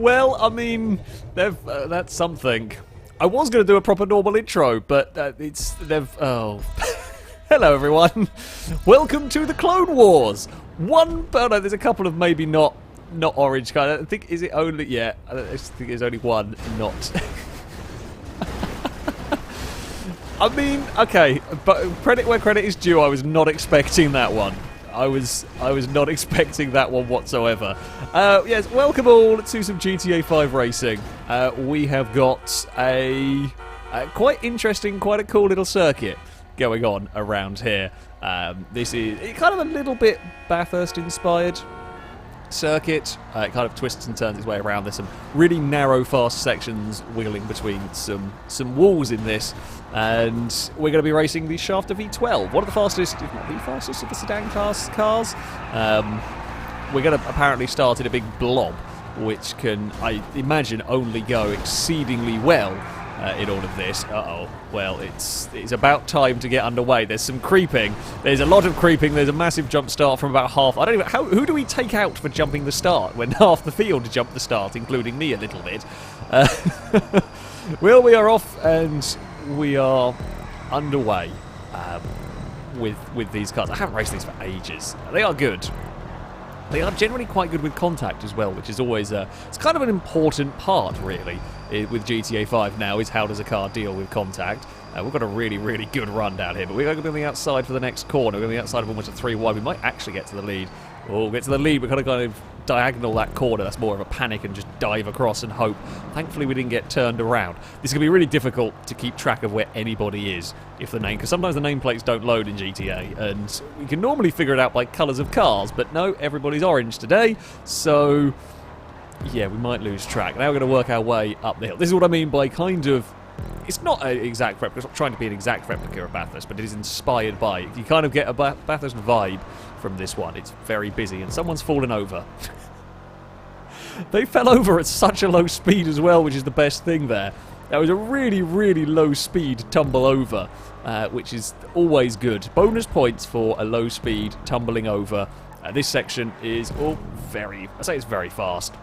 Well, I mean, that's something. I was going to do a proper normal intro, but oh. Hello, everyone. Welcome to the Clone Wars. Oh no, there's a couple of maybe not orange card. I think, is it only, yeah, I think there's only one not. I mean, okay, but credit where credit is due, I was not expecting that one. I was not expecting that one whatsoever. Yes, welcome all to some GTA 5 racing. We have got a quite interesting, quite a cool little circuit going on around here. This is kind of a little bit Bathurst inspired circuit. It kind of twists and turns its way around. There's some really narrow, fast sections wiggling between some walls in this, and we're going to be racing the Shafter V12, one of the fastest, if not the fastest, of the sedan cars. We're going to apparently start in a big blob, which can, I imagine, only go exceedingly well in all of this. Well, it's about time to get underway. There's some creeping. There's a lot of creeping. There's a massive jump start from about half. I don't even. Who do we take out for jumping the start when half the field jumped the start, including me a little bit? Well, we are off and we are underway with these cars. I haven't raced these for ages. They are good. They are generally quite good with contact as well, which is always it's kind of an important part, really, with GTA 5 now, is how does a car deal with contact. We've got a really, really good run down here, but we're going to be on the outside for the next corner. We're going to be outside of almost a 3 wide. We might actually get to the lead. Oh, get to the lead. We're kind of diagonal that corner. That's more of a panic and just dive across and hope. Thankfully, we didn't get turned around. This is going to be really difficult to keep track of where anybody is, because sometimes the nameplates don't load in GTA, and we can normally figure it out by colours of cars, but no, everybody's orange today, so yeah, we might lose track. Now we're going to work our way up the hill. This is what I mean by kind of, it's not an exact replica, it's not trying to be an exact replica of Bathurst, but it is inspired by it. You kind of get a Bathurst vibe from this one. It's very busy, and someone's fallen over. They fell over at such a low speed as well, which is the best thing there. That was a really, really low speed tumble over, which is always good. Bonus points for a low speed tumbling over. This section is I say it's very fast.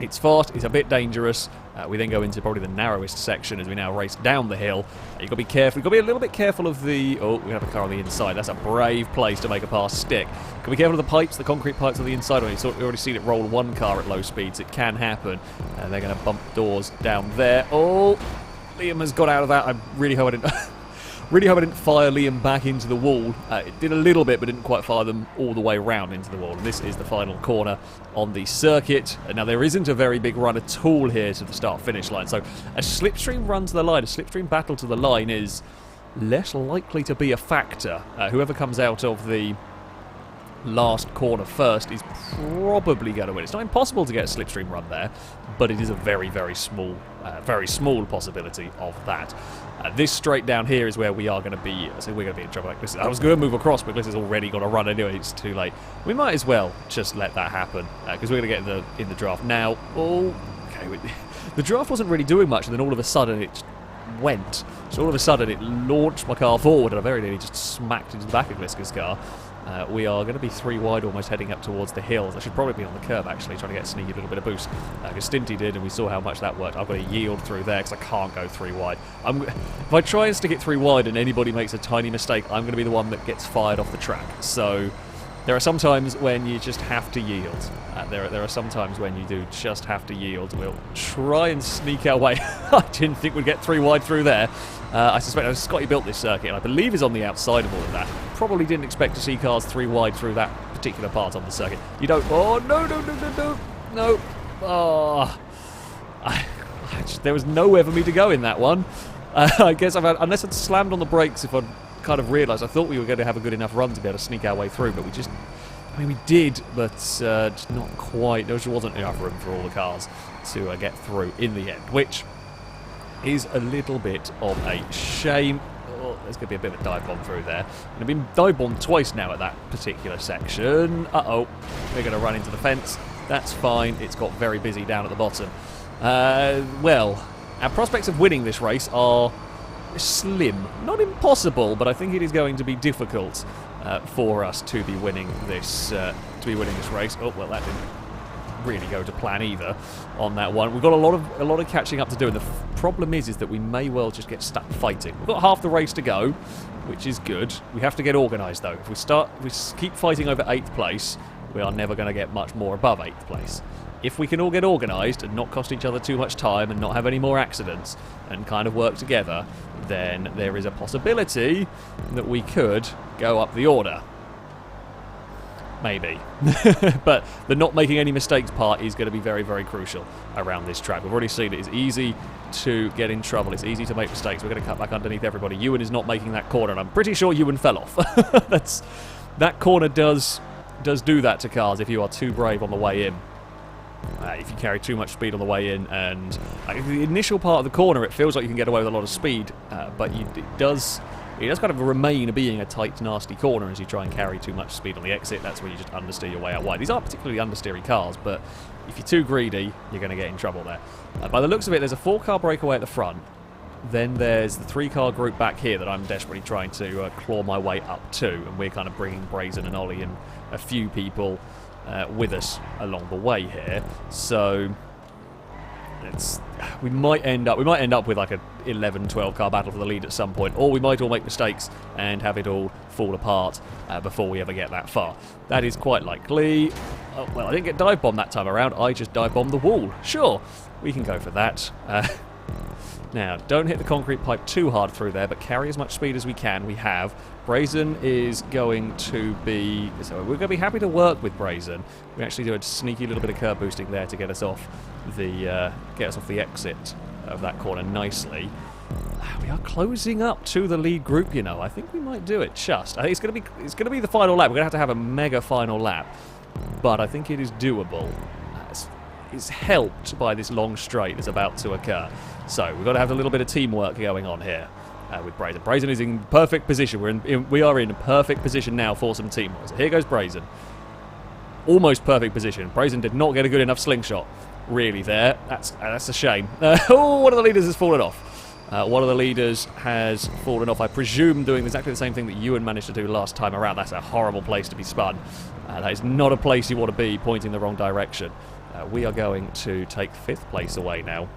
It's fast, it's a bit dangerous. We then go into probably the narrowest section as we now race down the hill. You've got to be careful. You've got to be a little bit careful of the... Oh, we have a car on the inside. That's a brave place to make a pass stick. Can be careful of the pipes, the concrete pipes on the inside. We've already seen it roll one car at low speeds. It can happen. And they're going to bump doors down there. Oh, Liam has got out of that. I really hope I didn't... Really hope I didn't fire Liam back into the wall. It did a little bit, but didn't quite fire them all the way around into the wall. And this is the final corner on the circuit. Now, there isn't a very big run at all here to the start-finish line. So a slipstream run to the line, a slipstream battle to the line is less likely to be a factor. Whoever comes out of the last corner first is probably going to win. It's not impossible to get a slipstream run there, but it is a very, very small possibility of that. This straight down here is where we are going to be. So we're going to be in trouble. Like this. I was going to move across, but this has already got to run anyway. It's too late. We might as well just let that happen because we're going to get in the draft now. Oh, okay. The draft wasn't really doing much, and then all of a sudden it went. So all of a sudden it launched my car forward, and I very nearly just smacked into the back of Gliska's car. We are going to be 3 wide, almost heading up towards the hills. I should probably be on the curb, actually, trying to get a sneaky little bit of boost. Because Stinty did, and we saw how much that worked. I've got to yield through there, because I can't go 3 wide. If I try and stick it 3 wide and anybody makes a tiny mistake, I'm going to be the one that gets fired off the track. So there are some times when you just have to yield. There are some times when you do just have to yield. We'll try and sneak our way. I didn't think we'd get 3 wide through there. I suspect Scotty built this circuit, and I believe is on the outside of all of that. Probably didn't expect to see cars 3 wide through that particular part of the circuit. You don't... Oh, no. Oh. There was nowhere for me to go in that one. I guess unless I'd slammed on the brakes if I'd kind of realised. I thought we were going to have a good enough run to be able to sneak our way through, but we just... I mean, we did, but just not quite. There just wasn't enough room for all the cars to get through in the end, which is a little bit of a shame. Oh, there's going to be a bit of a dive bomb through there. I've been dive bombed twice now at that particular section. Uh-oh, we're going to run into the fence. That's fine. It's got very busy down at the bottom. Well, our prospects of winning this race are slim. Not impossible, but I think it is going to be difficult for us to be winning this race. Oh, well, that really go to plan either on that one. We've got a lot of catching up to do, and the problem is that we may well just get stuck fighting. We've got half the race to go, which is good. We have to get organised though. If we keep fighting over 8th place, we are never going to get much more above 8th place. If we can all get organised and not cost each other too much time and not have any more accidents and kind of work together, then there is a possibility that we could go up the order. Maybe. But the not making any mistakes part is going to be very, very crucial around this track. We've already seen it is easy to get in trouble. It's easy to make mistakes. We're going to cut back underneath everybody. Ewan is not making that corner, and I'm pretty sure Ewan fell off. That corner does do that to cars if you are too brave on the way in. If you carry too much speed on the way in, and the initial part of the corner, it feels like you can get away with a lot of speed, but it does kind of remain being a tight, nasty corner as you try and carry too much speed on the exit. That's where you just understeer your way out wide. These aren't particularly understeery cars, but if you're too greedy, you're going to get in trouble there. By the looks of it, there's a 4-car breakaway at the front. Then there's the 3-car group back here that I'm desperately trying to claw my way up to, and we're kind of bringing Brazen and Ollie and a few people with us along the way here. So we might end up with like a 11-12 car battle for the lead at some point, or we might all make mistakes and have it all fall apart before we ever get that far. That is quite likely. Well, I didn't get dive bombed that time around. I just dive bombed the wall. Sure, we can go for that. Now, don't hit the concrete pipe too hard through there, but carry as much speed as we can. We have. Brazen is going to be... So we're going to be happy to work with Brazen. We actually do a sneaky little bit of curb boosting there to get us off the exit of that corner nicely. We are closing up to the lead group, you know. I think we might do it just. I think it's going to be the final lap. We're going to have a mega final lap, but I think it is doable. It's helped by this long straight that's about to occur. So we've got to have a little bit of teamwork going on here with Brazen. Brazen is in perfect position. We are in perfect position now for some teamwork. So here goes Brazen. Almost perfect position. Brazen did not get a good enough slingshot really there. That's a shame. One of the leaders has fallen off. One of the leaders has fallen off, I presume, doing exactly the same thing that Ewan managed to do last time around. That's a horrible place to be spun. That is not a place you want to be, pointing the wrong direction. We are going to take 5th place away now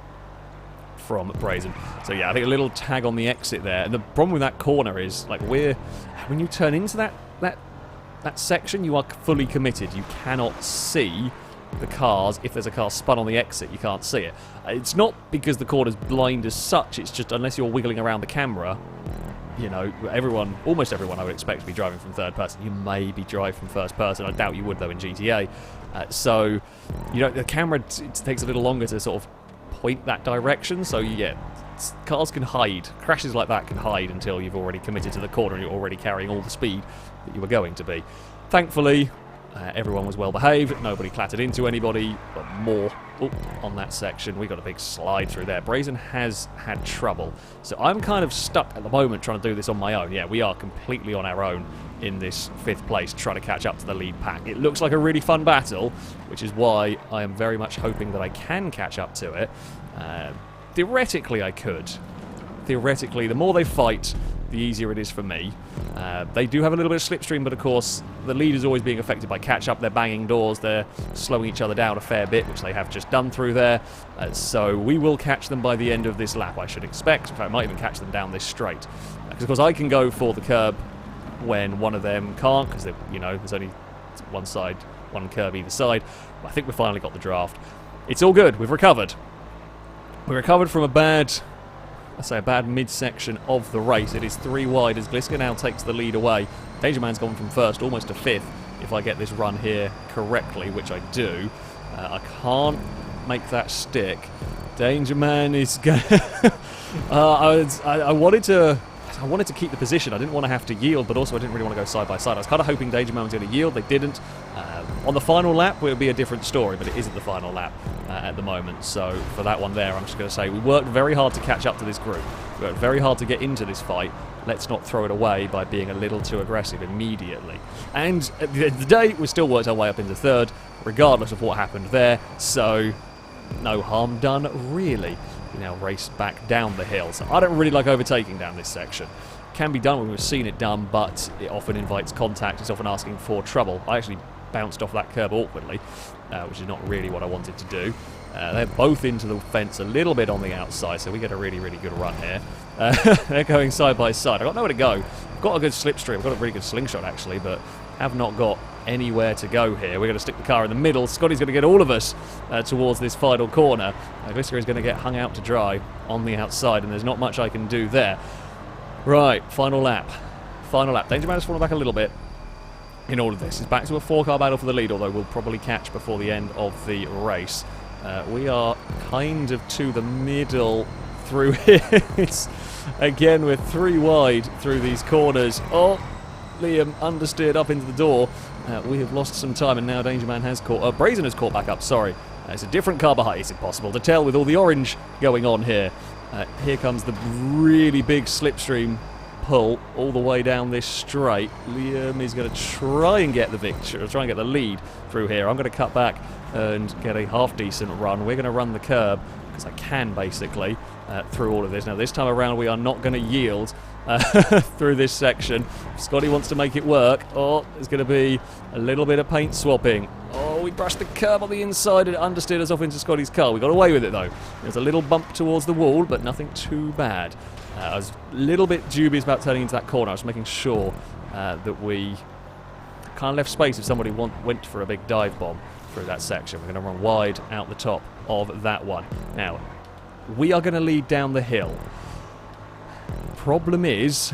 from Brazen. So yeah, I think a little tag on the exit there. And the problem with that corner is, like, when you turn into that section, you are fully committed. You cannot see the cars. If there's a car spun on the exit, you can't see it. It's not because the corner's blind as such. It's just unless you're wiggling around the camera, you know, almost everyone I would expect to be driving from 3rd person. You may be driving from 1st person. I doubt you would, though, in GTA. So, you know, the camera it takes a little longer to sort of point that direction. So, yeah, cars can hide. Crashes like that can hide until you've already committed to the corner and you're already carrying all the speed that you were going to be. Thankfully, everyone was well behaved. Nobody clattered into anybody, but more on that section. We got a big slide through there. Brazen has had trouble. So I'm kind of stuck at the moment trying to do this on my own. Yeah, we are completely on our own in this 5th place, trying to catch up to the lead pack. It looks like a really fun battle, which is why I am very much hoping that I can catch up to it. Theoretically, I could. Theoretically, the more they fight, the easier it is for me. They do have a little bit of slipstream, but of course, the lead is always being affected by catch-up. They're banging doors, they're slowing each other down a fair bit, which they have just done through there. So we will catch them by the end of this lap, I should expect. In fact, I might even catch them down this straight. Because, of course, I can go for the curb when one of them can't, because, you know, there's only one curb either side. But I think we've finally got the draft. It's all good. We've recovered. We recovered from a bad midsection of the race. It is 3 wide as Gliska now takes the lead away. Danger Man's gone from 1st almost to 5th if I get this run here correctly, which I do. I can't make that stick. Danger Man is going. I wanted to keep the position. I didn't want to have to yield, but also I didn't really want to go side by side. I was kind of hoping Danger Man was going to yield. They didn't. On the final lap, it would be a different story, but it isn't the final lap at the moment. So for that one there, I'm just going to say we worked very hard to catch up to this group. We worked very hard to get into this fight. Let's not throw it away by being a little too aggressive immediately. And at the end of the day, we still worked our way up into 3rd, regardless of what happened there. So no harm done, really. We now race back down the hill. So I don't really like overtaking down this section. Can be done when we've seen it done, but it often invites contact. It's often asking for trouble. I actually bounced off that curb awkwardly, which is not really what I wanted to do. They're both into the fence a little bit on the outside, so we get a really, really good run here. They're going side by side. I've got nowhere to go. I've got a good slipstream. I've got a really good slingshot, actually, but have not got anywhere to go here. We're going to stick the car in the middle. Scotty's going to get all of us towards this final corner. Glisker is going to get hung out to dry on the outside, and there's not much I can do there. Right, final lap. Final lap. Danger Man has fallen back a little bit in all of this. It's back to a 4-car battle for the lead, although we'll probably catch before the end of the race. We are kind of to the middle through here. It's, again, we're 3 wide through these corners. Oh, Liam understeered up into the door. We have lost some time, and now Danger Man has caught... Brazen has caught back up, sorry. It's a different car behind. It's impossible to tell with all the orange going on here. Here comes the really big slipstream pull all the way down this straight. Liam is going to try and get the victory, try and get the lead through here. I'm going to cut back and get a half-decent run. We're going to run the curb, because I can, basically, through all of this. Now, this time around, we are not going to yield through this section. Scotty wants to make it work. Oh, there's going to be a little bit of paint swapping. Oh, we brushed the curb on the inside and it understeered us off into Scotty's car. We got away with it, though. There's a little bump towards the wall, but nothing too bad. I was a little bit dubious about turning into that corner. I was making sure that we kind of left space if somebody went for a big dive bomb through that section. We're going to run wide out the top of that one. Now, we are going to lead down the hill. Problem is,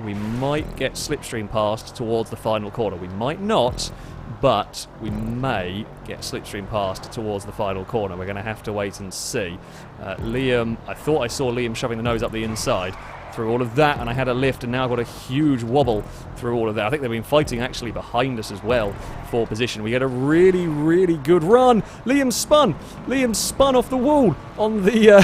we might get slipstream passed towards the final corner. We might not, but we may get slipstream passed towards the final corner. We're going to have to wait and see. Liam, I thought I saw Liam shoving the nose up the inside through all of that, and I had a lift, and now I've got a huge wobble through all of that. I think they've been fighting actually behind us as well for position. We get a really, really good run. Liam spun off the wall on the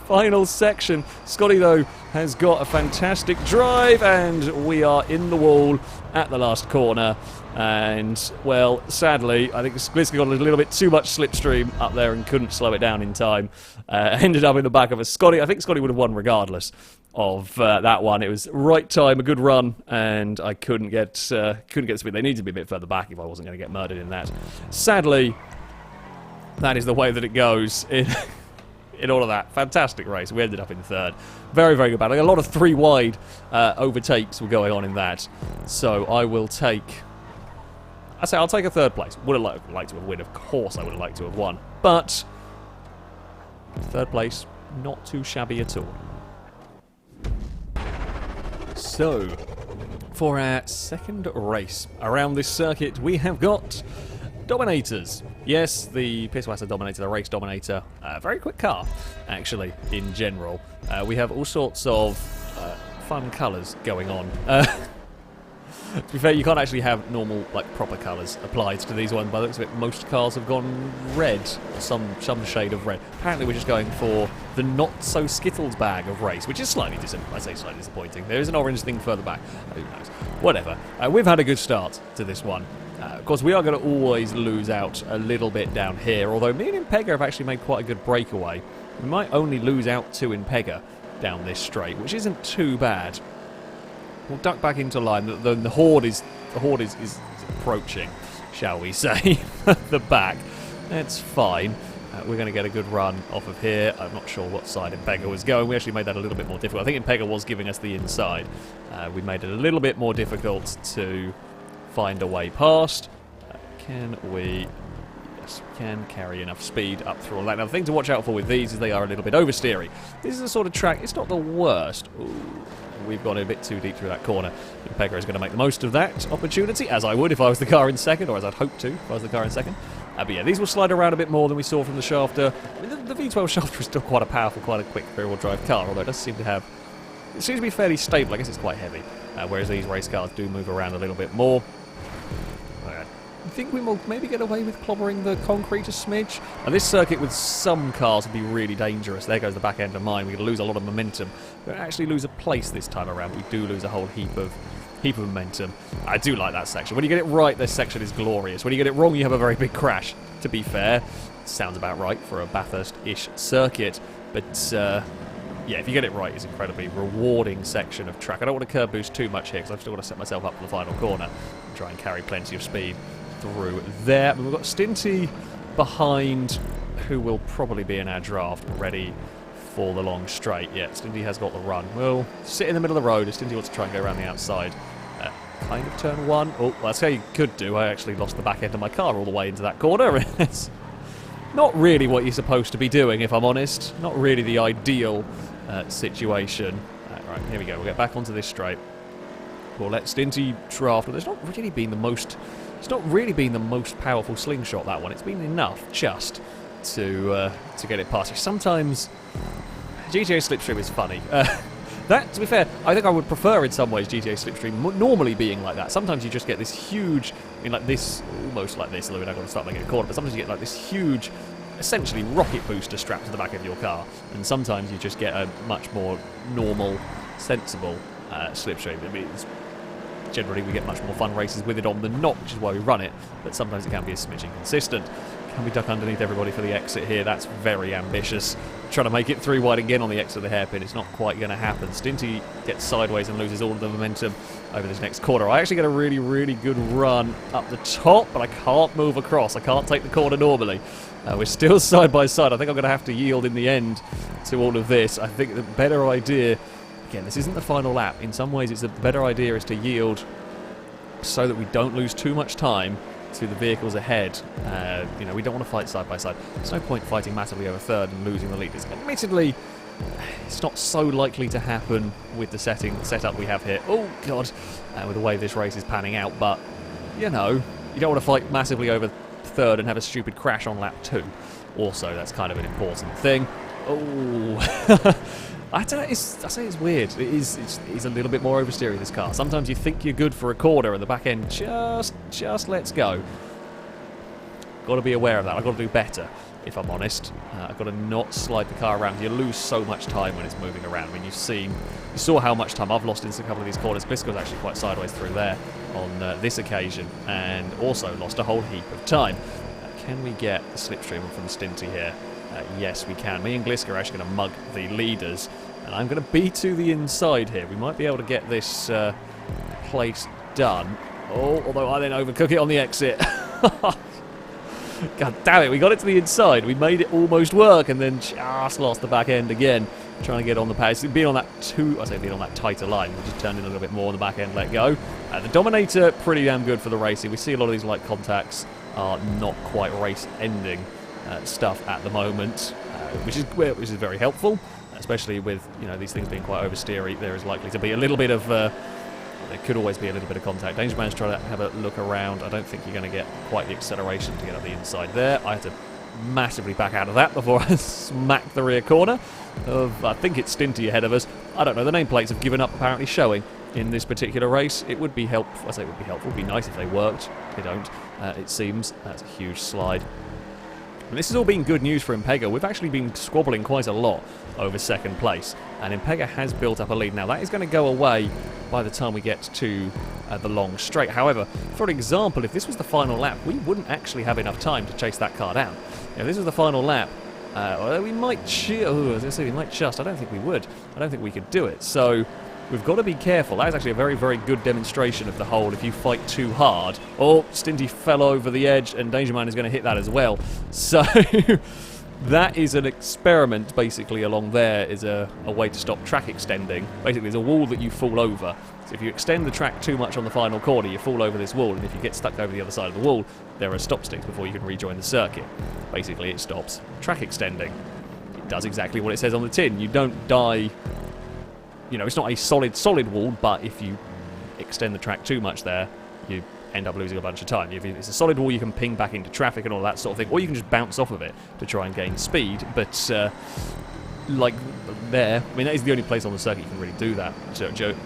final section. Scotty, though, has got a fantastic drive, and we are in the wall at the last corner. And, well, sadly, I think Glisker got a little bit too much slipstream up there and couldn't slow it down in time. Ended up in the back of a Scotty. I think Scotty would have won regardless of that one. It was right time, a good run, and I couldn't get the speed. They needed to be a bit further back if I wasn't going to get murdered in that. Sadly, that is the way that it goes in all of that. Fantastic race. We ended up in third. Very, very good battle. A lot of 3 wide overtakes were going on in that. So I will take... I'll take a third place. Would have liked to have won. Of course I would have liked to have won. But third place, not too shabby at all. So, for our second race around this circuit, we have got Dominators. Yes, the Pisswasser Dominator, the race Dominator. Very quick car, actually, in general. We have all sorts of fun colours going on. To be fair, you can't actually have normal, proper colours applied to these ones. By the looks of it, most cars have gone red, or some shade of red. Apparently, we're just going for the not-so-skittled bag of race, which is slightly disappointing. There is an orange thing further back. Who knows? Whatever. We've had a good start to this one. Of course, we are going to always lose out a little bit down here, although me and Impega have actually made quite a good breakaway. We might only lose out to Impega down this straight, which isn't too bad. We'll duck back into line. The horde is approaching, shall we say, the back. That's fine. We're going to get a good run off of here. I'm not sure what side Impega was going. We actually made that a little bit more difficult. I think Impega was giving us the inside. We made it a little bit more difficult to find a way past. Can we... Yes, we can carry enough speed up through all that. Now, the thing to watch out for with these is they are a little bit oversteery. This is the sort of track... It's not the worst. Ooh. We've gone a bit too deep through that corner. Impega is going to make the most of that opportunity, as I would if I was the car in second, or as I'd hope to if I was the car in second. But yeah, these will slide around a bit more than we saw from the Shafter. I mean, the V12 Shafter is still quite a powerful, quite a quick rear-wheel drive car, although it does seem to have... It seems to be fairly stable. I guess it's quite heavy, whereas these race cars do move around a little bit more. I think we will maybe get away with clobbering the concrete a smidge. Now, this circuit with some cars would be really dangerous. There goes the back end of mine. We're going to lose a lot of momentum. We don't actually lose a place this time around. We do lose a whole heap of momentum. I do like that section. When you get it right, this section is glorious. When you get it wrong, you have a very big crash, to be fair. Sounds about right for a Bathurst-ish circuit. But, yeah, if you get it right, it's an incredibly rewarding section of track. I don't want to curb boost too much here, because I've still got to set myself up for the final corner and try and carry plenty of speed through there. We've got Stinty behind, who will probably be in our draft, ready for the long straight. Yeah, Stinty has got the run. We'll sit in the middle of the road if Stinty wants to try and go around the outside. Kind of turn one. Oh, that's how you could do. I actually lost the back end of my car all the way into that corner. It's not really what you're supposed to be doing, if I'm honest. Not really the ideal situation. Right, here we go. We'll get back onto this straight. We'll let Stinty draft. It's not really been the most. It's not really been the most powerful slingshot, that one. It's been enough just to get it past you. Sometimes GTA Slipstream is funny. That, to be fair, I think I would prefer in some ways GTA Slipstream normally being like that. Sometimes you just get this huge, I mean, like this, almost like this, although we're not going to start making a corner, but sometimes you get like this huge, essentially rocket booster strapped to the back of your car, and sometimes you just get a much more normal, sensible Slipstream. I mean, generally we get much more fun races with it on than not, which is why we run it, but sometimes it can be a smidge inconsistent. Can we duck underneath everybody for the exit here? That's very ambitious. Trying to make it through wide again on the exit of the hairpin. It's not quite going to happen. Stinty gets sideways and loses all of the momentum over this next corner. I actually get a really, really good run up the top, but I can't move across. I can't take the corner normally. We're still side by side. I think I'm going to have to yield in the end to all of this. I think the better idea, again, this isn't the final lap. In some ways, the better idea is to yield so that we don't lose too much time to the vehicles ahead. You know, we don't want to fight side by side. There's no point fighting massively over third and losing the leaders. Admittedly, it's not so likely to happen with the setup we have here. Oh god, with the way this race is panning out. But you know, you don't want to fight massively over third and have a stupid crash on lap 2. Also, that's kind of an important thing. Oh. I don't know, I say it's weird. It's a little bit more oversteery, this car. Sometimes you think you're good for a corner and the back end just lets go. Got to be aware of that. I've got to do better, if I'm honest. I've got to not slide the car around. You lose so much time when it's moving around. I mean, you saw how much time I've lost in a couple of these corners. Glisco's actually quite sideways through there on this occasion, and also lost a whole heap of time. Can we get the slipstream from Stinty here? Yes, we can. Me and Glisco are actually going to mug the leaders, and I'm going to be to the inside here. We might be able to get this place done. Oh, although I then overcook it on the exit. God damn it, we got it to the inside. We made it almost work, and then just lost the back end again, trying to get on the pace. Being on that being on that tighter line, we just turned in a little bit more on the back end, let go. The Dominator, pretty damn good for the racing. We see a lot of these light contacts are not quite race-ending stuff at the moment, which is very helpful, especially with these things being quite oversteery. There is likely to be a little bit of there could always be a little bit of contact. Danger Man's trying to have a look around. I don't think you're going to get quite the acceleration to get up the inside there. I had to massively back out of that before I smacked the rear corner of, I think it's Stinty ahead of us. I don't know, the nameplates have given up apparently showing in this particular race. It would be helpful. I say it would be helpful. It would be nice if they worked. They don't, it seems. That's a huge slide. And this has all been good news for Impega. We've actually been squabbling quite a lot over second place, and Impega has built up a lead. Now that is going to go away by the time we get to the long straight. However, for example, if this was the final lap, we wouldn't actually have enough time to chase that car down. If this was the final lap, we might just. I don't think we would. I don't think we could do it. So we've got to be careful. That is actually a very, very good demonstration of the whole if you fight too hard. Oh, Stinty fell over the edge, and Danger Man is going to hit that as well. So that is an experiment, basically, along there is a way to stop track extending. Basically, there's a wall that you fall over. So if you extend the track too much on the final corner, you fall over this wall, and if you get stuck over the other side of the wall, there are stop sticks before you can rejoin the circuit. Basically, it stops track extending. It does exactly what it says on the tin. You don't die. It's not a solid wall, but if you extend the track too much there, you end up losing a bunch of time. If it's a solid wall, you can ping back into traffic and all that sort of thing, or you can just bounce off of it to try and gain speed. But like there, I mean, that is the only place on the circuit you can really do that.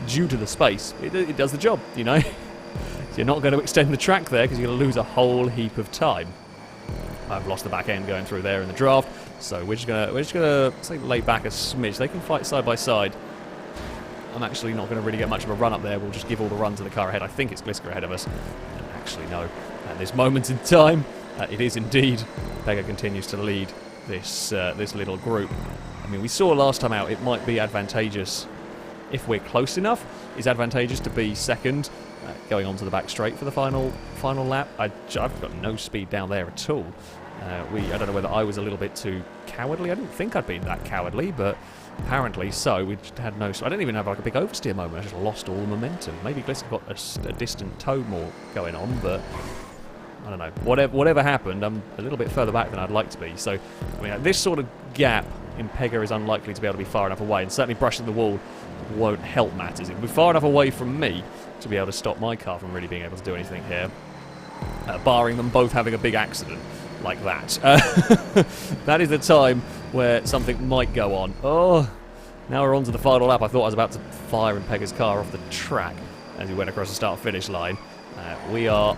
Due to the space, it does the job, So you're not going to extend the track there because you're going to lose a whole heap of time. I've lost the back end going through there in the draft, so we're just gonna say lay back a smidge. They can fight side by side. I'm actually not going to really get much of a run up there. We'll just give all the run to the car ahead. I think it's Glisco ahead of us. And actually, no. At this moment in time, it is indeed. Pega continues to lead this little group. I mean, we saw last time out it might be advantageous if we're close enough, is advantageous to be second, going on to the back straight for the final lap. I've got no speed down there at all. I don't know whether I was a little bit too cowardly. I didn't think I'd been that cowardly, but apparently so. We just had no... I didn't even have like a big oversteer moment. I just lost all the momentum. Maybe Gliska got a distant toe more going on, but I don't know. Whatever happened, I'm a little bit further back than I'd like to be. So I mean, this sort of gap in Pega is unlikely to be able to be far enough away, and certainly brushing the wall won't help matters. It will be far enough away from me to be able to stop my car from really being able to do anything here, barring them both having a big accident like that. That is the time where something might go on. Oh, now we're on to the final lap. I thought I was about to fire in Pega's car off the track as he went across the start-finish line. We're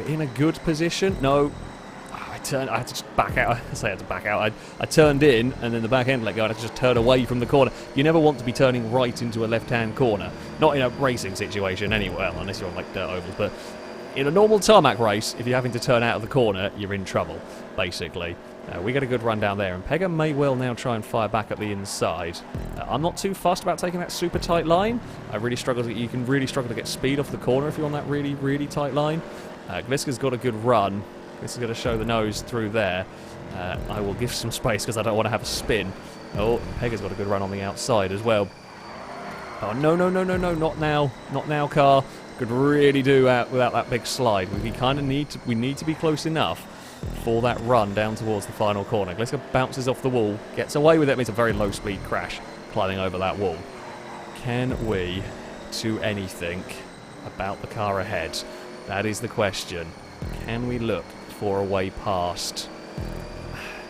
in a good position. No, I had to just back out. I say I had to back out. I turned in, and then the back end let go, and I had to just turn away from the corner. You never want to be turning right into a left-hand corner. Not in a racing situation anyway, well, unless you're on like dirt ovals, but in a normal tarmac race, if you're having to turn out of the corner, you're in trouble, basically. We get a good run down there, and Pega may well now try and fire back up the inside. I'm not too fussed about taking that super tight line. You can really struggle to get speed off the corner if you're on that really, really tight line. Gliska's got a good run. This is going to show the nose through there. I will give some space because I don't want to have a spin. Oh, Pega's got a good run on the outside as well. Oh, no, not now. Not now, car. Could really do without that big slide. We need to be close enough for that run down towards the final corner. Gliska bounces off the wall, gets away with it. It's a very low speed crash climbing over that wall. Can we do anything about the car ahead? That is the question. Can we look for a way past?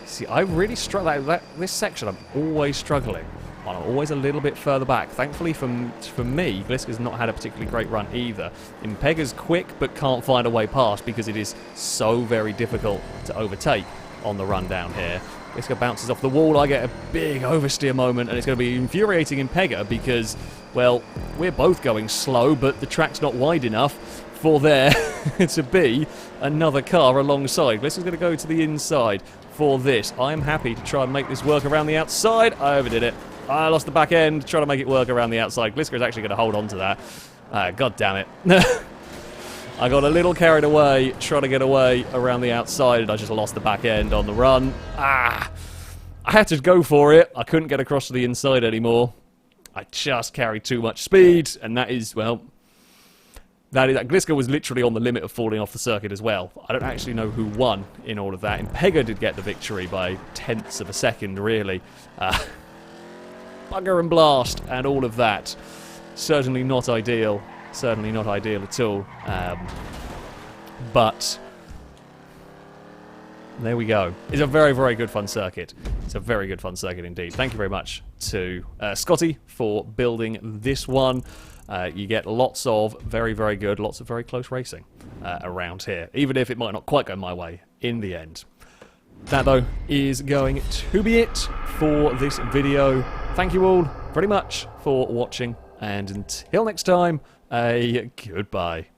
See, I really struggle. This section I'm always struggling. I'm always a little bit further back. Thankfully for me, Gliska's not had a particularly great run either. Impega's quick but can't find a way past because it is so very difficult to overtake on the run down here. Gliska bounces off the wall. I get a big oversteer moment, and it's going to be infuriating Impega because, well, we're both going slow, but the track's not wide enough for there to be another car alongside. Gliska's going to go to the inside for this. I am happy to try and make this work around the outside. I overdid it. I lost the back end, trying to make it work around the outside. Gliska is actually going to hold on to that. God damn it. I got a little carried away, trying to get away around the outside, and I just lost the back end on the run. I had to go for it. I couldn't get across to the inside anymore. I just carried too much speed, and that is, well... Gliska was literally on the limit of falling off the circuit as well. I don't actually know who won in all of that. Impega did get the victory by tenths of a second, really. Bugger and blast and all of that. Certainly not ideal. Certainly not ideal at all. But there we go. It's a very, very good fun circuit. It's a very good fun circuit indeed. Thank you very much to Scotty for building this one. You get lots of very, very good, lots of very close racing around here, even if it might not quite go my way in the end. That, though, is going to be it for this video. Thank you all very much for watching, and until next time, a goodbye.